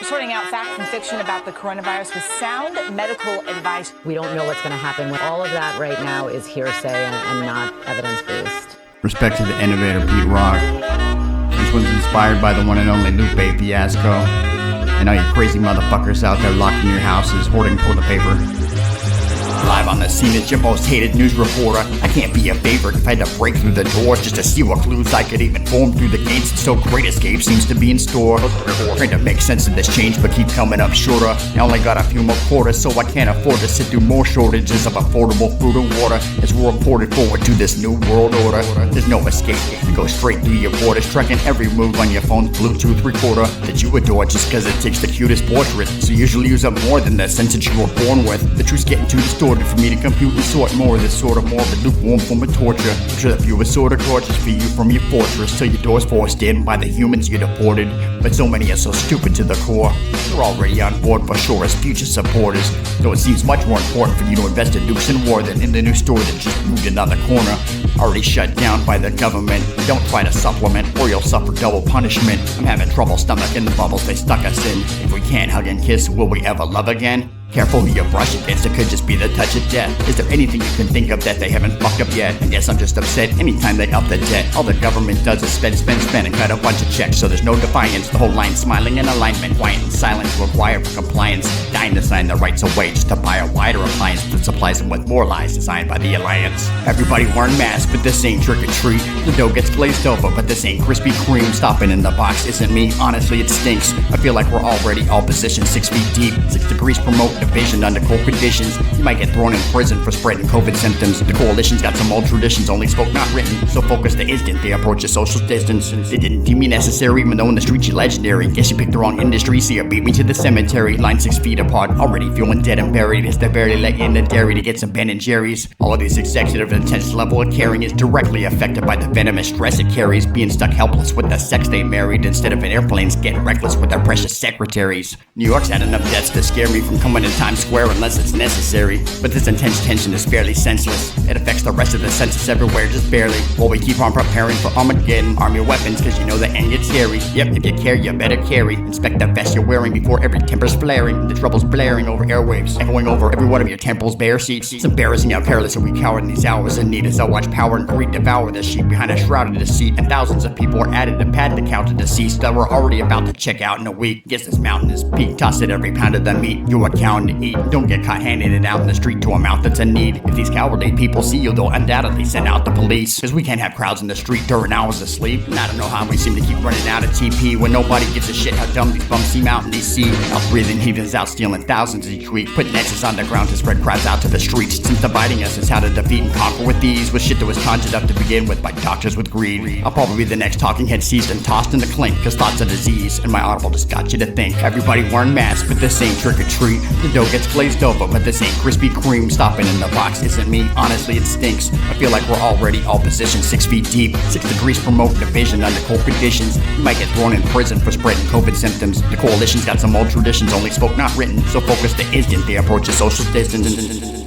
Sorting out fact from fiction about the coronavirus with sound medical advice. We don't know what's going to happen. All of that right now is hearsay and not evidence-based. Respect to the innovator, T.R.O.Y. This one's inspired by the one and only Lupe, Fiasco. And all you crazy motherfuckers out there locked in your houses hoarding toilet paper. Live on the scene as your most hated news reporter. I can't be a favorite if I had to break through the doors just to see what clues I could even form through the gates. And so great escape seems to be in store. Trying to make sense of this change but keep coming up shorter. I only got a few more quarters so I can't afford to sit through more shortages of affordable food and water as we're reported forward to this new world order. There's no escape. You go straight through your borders, tracking every move on your phone's Bluetooth recorder that you adore just cause it takes the cutest portrait. So you usually use up more than the sense that you were born with. The truth's getting too distorted for me to compute and sort more of this sort of morbid lukewarm form of torture. Picture the view of sort of torches for you from your fortress till your door's forced in by the humans you deported. But so many are so stupid to the core. They're already on board for sure as future supporters. Though it seems much more important for you to invest in nukes and war than in the new store that just moved another corner. Already shut down by the government. Don't try to supplement or you'll suffer double punishment. I'm having trouble stomaching the bubbles they stuck us in. If we can't hug and kiss, will we ever love again? Careful who you brush against, it could just be the touch of death. Is there anything you can think of that they haven't fucked up yet? I guess I'm just upset anytime they up the debt. All the government does is spend and cut a bunch of checks. So there's no defiance, the whole line smiling in alignment. Quiet and silence required for compliance. Dying to sign the rights away just to buy a wider appliance that supplies them with more lies designed by the alliance. Everybody wearing masks, but this ain't trick or treat. The dough gets glazed over, but this ain't Krispy Kreme. Stopping in the box isn't me, honestly it stinks. I feel like we're already all positioned 6 feet deep. 6 degrees promote division under cold conditions. You might get thrown in prison for spreading COVID symptoms. The coalition's got some old traditions, only spoke not written. So focused the instant they approach a social distance. They didn't deem me necessary, even though in the streets you're legendary. Guess you picked the wrong industry, so you beat me to the cemetery. Line 6 feet apart, already feeling dead and buried as they barely let you in the dairy to get some Ben and Jerry's. All of these executive intense level of caring is directly affected by the venomous stress it carries. Being stuck helpless with the sex they married instead of in airplanes getting reckless with their precious secretaries. New York's had enough deaths to scare me from coming to Times Square unless it's necessary. But this intense tension is fairly senseless. It affects the rest of the senses everywhere just barely. While we keep on preparing for Armageddon, arm your weapons cause you know the end gets scary. Yep, if you care you better carry. Inspect the vest you're wearing before every temper's flaring. The trouble's blaring over airwaves, echoing over every one of your temples bare seats. It's embarrassing how careless we cower in these hours in need as I watch power and greed devour the sheep behind a shrouded deceit. And thousands of people are added to pad the count of deceased that were already about to check out in a week. Guess this mountain is peak. Toss it every pound of the meat you account to eat. Don't get caught handing it out in the street to a mouth that's in need. If these cowardly people see you, they'll undoubtedly send out the police. Cause we can't have crowds in the street during hours of sleep. And I don't know how we seem to keep running out of TP when nobody gives a shit how dumb these bums seem out in DC. Out breathing heathens out stealing thousands each week. Putting X's on the ground to spread crowds out to the streets. Since dividing us is how to defeat and conquer with these. With shit that was conjured up to begin with by doctors with greed. I'll probably be the next talking head seized and tossed in the clink. Cause thoughts are disease and my audible just got you to think. Everybody wearing masks but this ain't trick or treat. The dough gets glazed over but this ain't Krispy Kreme. Stopping in the box isn't me, honestly it stinks. I feel like we're already all positioned 6 feet deep. 6 degrees promote division under cold conditions. You might get thrown in prison for spreading COVID symptoms. The coalition's got some old traditions, only spoke not written. So focus the instant they approach a social distance.